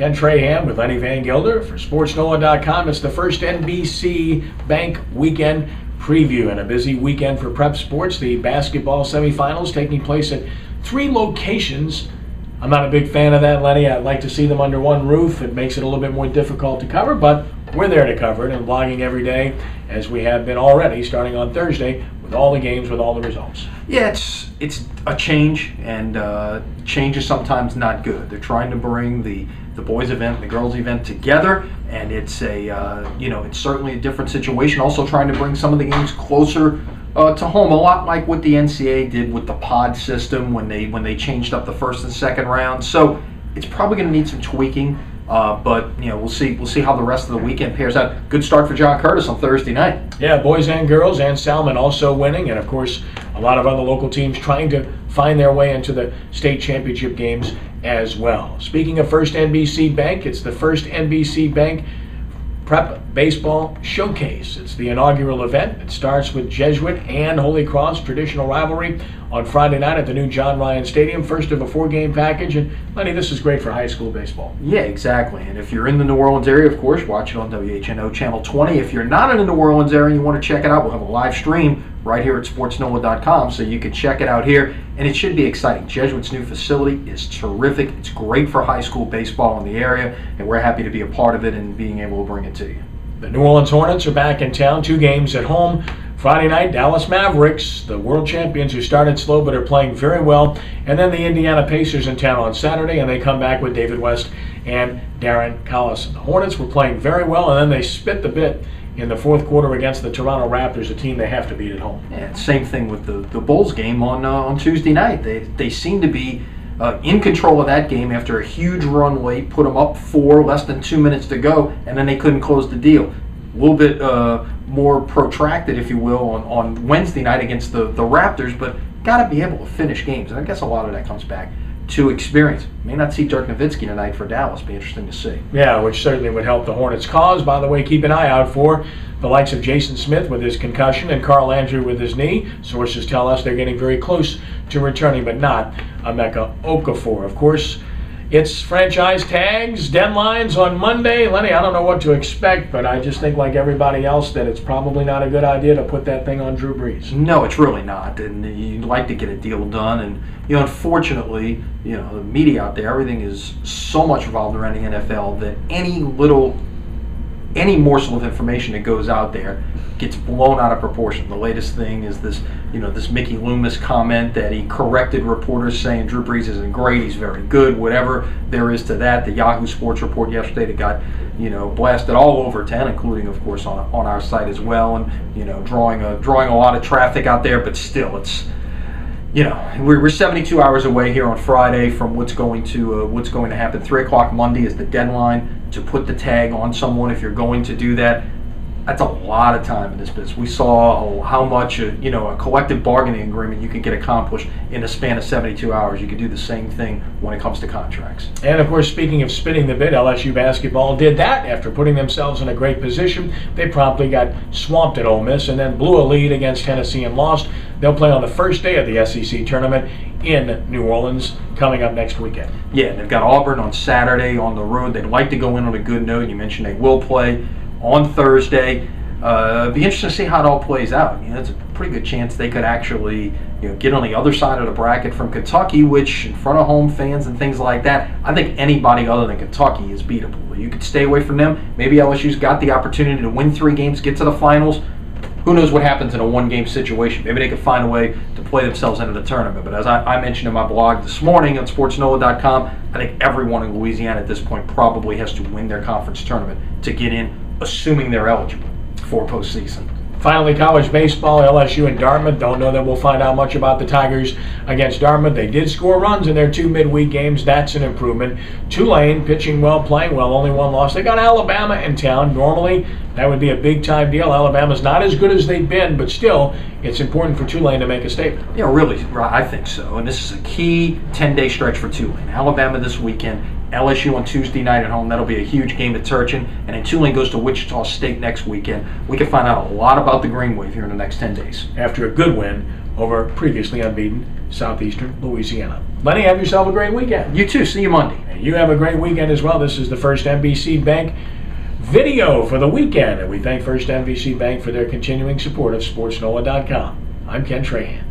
Ken Trahan with Lenny Vangilder for SportsNola.com. It's the first NBC Bank Weekend preview and a busy weekend for prep sports. The basketball semifinals taking place at 3 locations. I'm not a big fan of that, Lenny. I'd like to see them under one roof. It makes it a little bit more difficult to cover, but we're there to cover it and vlogging every day, as we have been already, starting on Thursday, with all the games, with all the results. Yeah, it's a change, and change is sometimes not good. They're trying to bring the boys event and the girls event together, and it's it's certainly a different situation. Also trying to bring some of the games closer to home, a lot like what the NCAA did with the pod system when they changed up the first and second round. So it's probably going to need some tweaking, but we'll see how the rest of the weekend pairs out. Good start for John Curtis on Thursday night. Yeah, boys and girls, and Salmon also winning, and of course a lot of other local teams trying to find their way into the state championship games as well. Speaking of First NBC Bank, it's the First NBC Bank Prep Baseball Showcase. It's the inaugural event. It starts with Jesuit and Holy Cross traditional rivalry on Friday night at the new John Ryan Stadium. First of a 4-game package. And Lenny, this is great for high school baseball. Yeah, exactly. And if you're in the New Orleans area, of course, watch it on WHNO Channel 20. If you're not in the New Orleans area and you want to check it out, we'll have a live stream right here at SportsNola.com, so you can check it out here. And it should be exciting. Jesuit's new facility is terrific. It's great for high school baseball in the area, and we're happy to be a part of it and being able to bring it to you. The New Orleans Hornets are back in town, 2 games at home. Friday night, Dallas Mavericks, the world champions who started slow but are playing very well. And then the Indiana Pacers in town on Saturday, and they come back with David West and Darren Collison. The Hornets were playing very well, and then they spit the bit in the fourth quarter against the Toronto Raptors, a team they have to beat at home. Yeah, same thing with the Bulls game on Tuesday night. They seem to be in control of that game after a huge run late, put them up 4, less than 2 minutes to go, and then they couldn't close the deal. A little bit more protracted, if you will, on Wednesday night against the Raptors, but got to be able to finish games. And I guess a lot of that comes back to experience. May not see Dirk Nowitzki tonight for Dallas. Be interesting to see. Yeah, which certainly would help the Hornets' cause. By the way, keep an eye out for the likes of Jason Smith with his concussion and Carl Andrew with his knee. Sources tell us they're getting very close to returning, but not Emeka Okafor. Of course, it's franchise tags, deadlines on Monday. Lenny, I don't know what to expect, but I just think, like everybody else, that it's probably not a good idea to put that thing on Drew Brees. No, it's really not. And you'd like to get a deal done. And, unfortunately, the media out there, everything is so much involved around the NFL that any morsel of information that goes out there gets blown out of proportion. The latest thing is this Mickey Loomis comment that he corrected reporters saying Drew Brees isn't great, he's very good, whatever there is to that. The Yahoo Sports report yesterday that got blasted all over 10, including of course on our site as well, and drawing a lot of traffic out there. But still, it's we're 72 hours away here on Friday from what's going to happen. 3 o'clock Monday is the deadline to put the tag on someone if you're going to do that. That's a lot of time in this business. We saw how much a collective bargaining agreement you can get accomplished in a span of 72 hours. You can do the same thing when it comes to contracts. And of course, speaking of spitting the bit, LSU basketball did that after putting themselves in a great position. They promptly got swamped at Ole Miss and then blew a lead against Tennessee and lost. They'll play on the first day of the SEC tournament in New Orleans coming up next weekend. Yeah, they've got Auburn on Saturday on the road. They'd like to go in on a good note. You mentioned they will play on Thursday. Be interesting to see how it all plays out. It's a pretty good chance they could actually get on the other side of the bracket from Kentucky, which in front of home fans and things like that, I think anybody other than Kentucky is beatable. You could stay away from them. Maybe LSU's got the opportunity to win 3 games, get to the finals. Who knows what happens in a 1-game situation. Maybe they could find a way to play themselves into the tournament. But as I mentioned in my blog this morning on SportsNola.com, I think everyone in Louisiana at this point probably has to win their conference tournament to get in, assuming they're eligible for postseason. Finally, college baseball, LSU and Dartmouth. Don't know that we'll find out much about the Tigers against Dartmouth. They did score runs in their 2 midweek games. That's an improvement. Tulane pitching well, playing well, only 1 loss. They got Alabama in town. Normally, that would be a big-time deal. Alabama's not as good as they've been, but still, it's important for Tulane to make a statement. Yeah, really, I think so. And this is a key 10-day stretch for Tulane. Alabama this weekend, LSU on Tuesday night at home. That'll be a huge game at Turchin. And then Tulane goes to Wichita State next weekend. We can find out a lot about the Green Wave here in the next 10 days. After a good win over previously unbeaten southeastern Louisiana. Lenny, have yourself a great weekend. You too. See you Monday. And you have a great weekend as well. This is the First NBC Bank video for the weekend, and we thank First NBC Bank for their continuing support of SportsNola.com. I'm Ken Trahan.